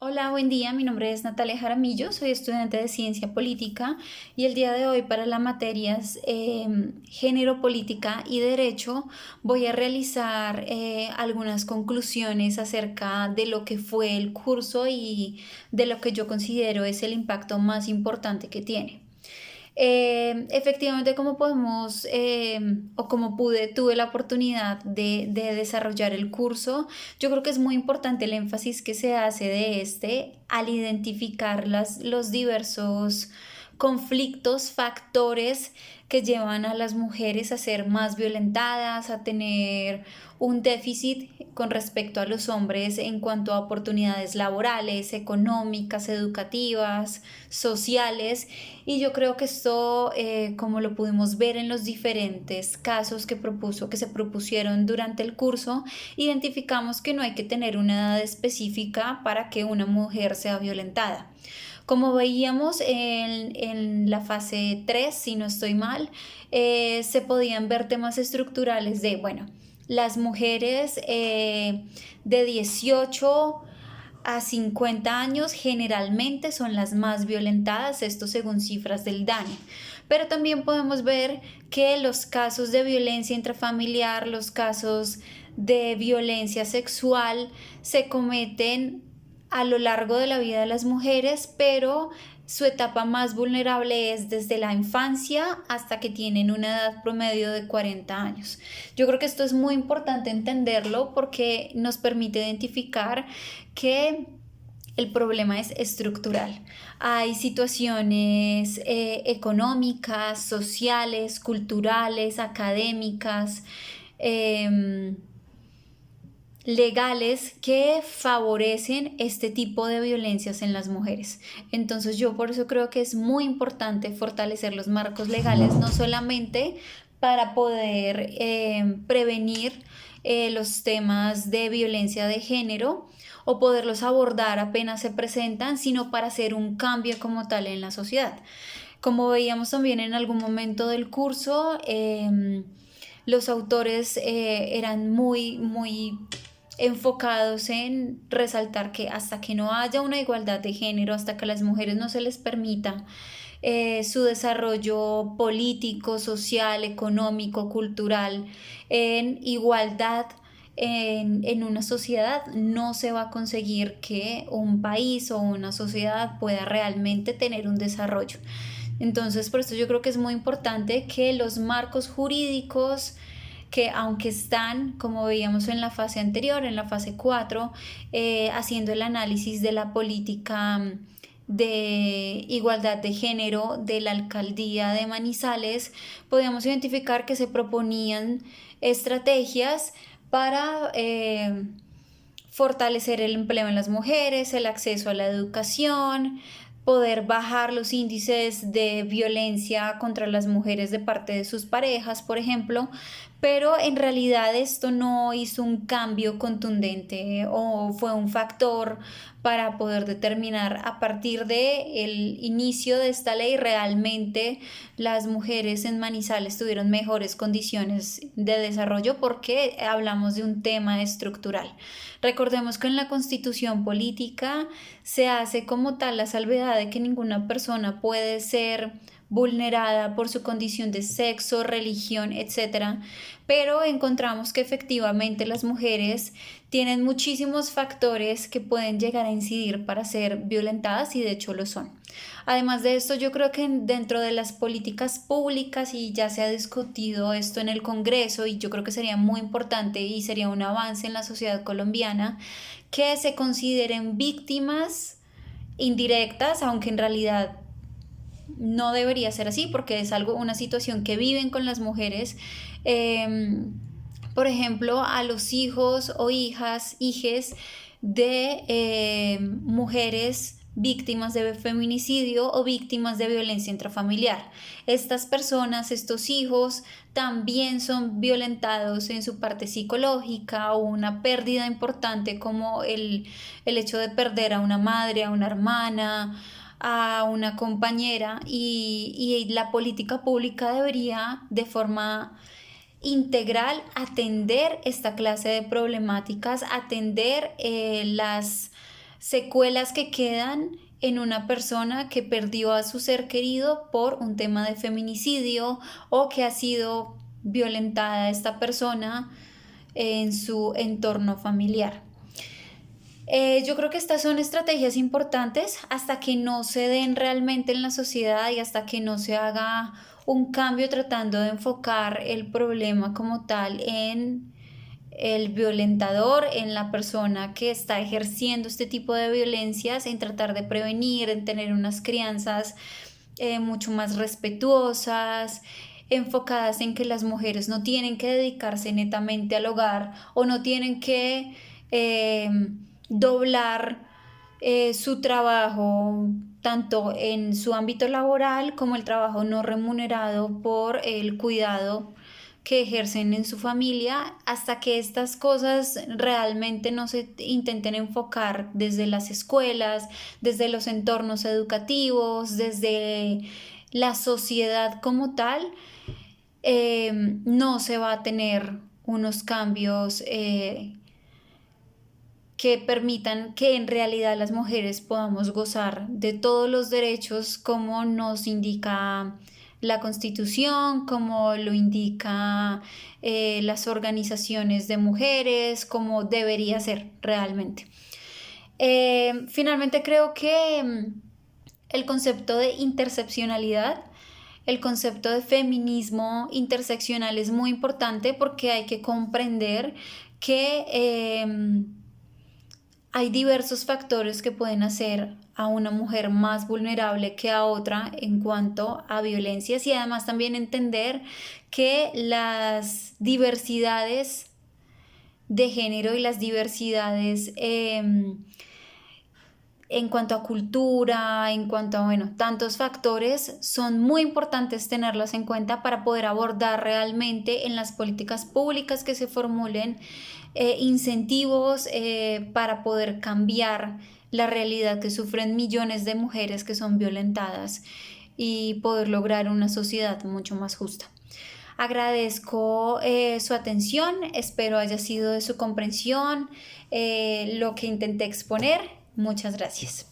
Hola, buen día. Mi nombre es Natalia Jaramillo, soy estudiante de Ciencia Política y el día de hoy para las materias Género, Política y Derecho voy a realizar algunas conclusiones acerca de lo que fue el curso y de lo que yo considero es el impacto más importante que tiene. Efectivamente, como podemos, o como tuve la oportunidad de desarrollar el curso, yo creo que es muy importante el énfasis que se hace de este al identificar los diversos conflictos, factores que llevan a las mujeres a ser más violentadas, a tener un déficit con respecto a los hombres en cuanto a oportunidades laborales, económicas, educativas, sociales. Y yo creo que esto, como lo pudimos ver en los diferentes casos que se propusieron durante el curso, identificamos que no hay que tener una edad específica para que una mujer sea violentada. Como veíamos en la fase 3, si no estoy mal, se podían ver temas estructurales de, bueno, las mujeres de 18 a 50 años generalmente son las más violentadas, esto según cifras del DANE. Pero también podemos ver que los casos de violencia intrafamiliar, los casos de violencia sexual se cometen a lo largo de la vida de las mujeres, pero su etapa más vulnerable es desde la infancia hasta que tienen una edad promedio de 40 años. Yo creo que esto es muy importante entenderlo porque nos permite identificar que el problema es estructural. Hay situaciones económicas, sociales, culturales, académicas, eh, legales que favorecen este tipo de violencias en las mujeres. Entonces yo por eso creo que es muy importante fortalecer los marcos legales, no solamente para poder prevenir los temas de violencia de género o poderlos abordar apenas se presentan, sino para hacer un cambio como tal en la sociedad. Como veíamos también en algún momento del curso, los autores eran muy enfocados en resaltar que hasta que no haya una igualdad de género, hasta que a las mujeres no se les permita su desarrollo político, social, económico, cultural, en igualdad en una sociedad, no se va a conseguir que un país o una sociedad pueda realmente tener un desarrollo. Entonces, por eso yo creo que es muy importante que los marcos jurídicos que aunque están, como veíamos en la fase anterior, en la fase 4 haciendo el análisis de la política de igualdad de género de la alcaldía de Manizales, podíamos identificar que se proponían estrategias para fortalecer el empleo en las mujeres, el acceso a la educación, poder bajar los índices de violencia contra las mujeres de parte de sus parejas, por ejemplo, pero en realidad esto no hizo un cambio contundente o fue un factor para poder determinar a partir del inicio de esta ley realmente las mujeres en Manizales tuvieron mejores condiciones de desarrollo porque hablamos de un tema estructural. Recordemos que en la Constitución política se hace como tal la salvedad de que ninguna persona puede ser vulnerada por su condición de sexo, religión, etcétera, pero encontramos que efectivamente las mujeres tienen muchísimos factores que pueden llegar a incidir para ser violentadas y de hecho lo son. Además de esto, yo creo que dentro de las políticas públicas, y ya se ha discutido esto en el Congreso, y yo creo que sería muy importante y sería un avance en la sociedad colombiana, que se consideren víctimas indirectas, aunque en realidad no debería ser así porque es algo, una situación que viven con las mujeres. Por ejemplo, a los hijos o hijas, hijes de mujeres víctimas de feminicidio o víctimas de violencia intrafamiliar. Estas personas, estos hijos, también son violentados en su parte psicológica o una pérdida importante como el hecho de perder a una madre, a una hermana, a una compañera y la política pública debería de forma integral atender esta clase de problemáticas, atender las secuelas que quedan en una persona que perdió a su ser querido por un tema de feminicidio o que ha sido violentada esta persona en su entorno familiar. Yo creo que estas son estrategias importantes hasta que no se den realmente en la sociedad y hasta que no se haga un cambio tratando de enfocar el problema como tal en el violentador, en la persona que está ejerciendo este tipo de violencias, en tratar de prevenir, en tener unas crianzas mucho más respetuosas, enfocadas en que las mujeres no tienen que dedicarse netamente al hogar o no tienen que eh, doblar su trabajo tanto en su ámbito laboral como el trabajo no remunerado por el cuidado que ejercen en su familia, hasta que estas cosas realmente no se intenten enfocar desde las escuelas, desde los entornos educativos, desde la sociedad como tal. No se va a tener unos cambios que permitan que en realidad las mujeres podamos gozar de todos los derechos como nos indica la Constitución, como lo indica las organizaciones de mujeres, como debería ser realmente. Finalmente creo que el concepto de interseccionalidad, el concepto de feminismo interseccional es muy importante porque hay que comprender que hay diversos factores que pueden hacer a una mujer más vulnerable que a otra en cuanto a violencias, y además también entender que las diversidades de género y las diversidades en cuanto a cultura, en cuanto a, bueno, tantos factores, son muy importantes tenerlas en cuenta para poder abordar realmente en las políticas públicas que se formulen incentivos para poder cambiar la realidad que sufren millones de mujeres que son violentadas y poder lograr una sociedad mucho más justa. Agradezco su atención, espero haya sido de su comprensión lo que intenté exponer. Muchas gracias.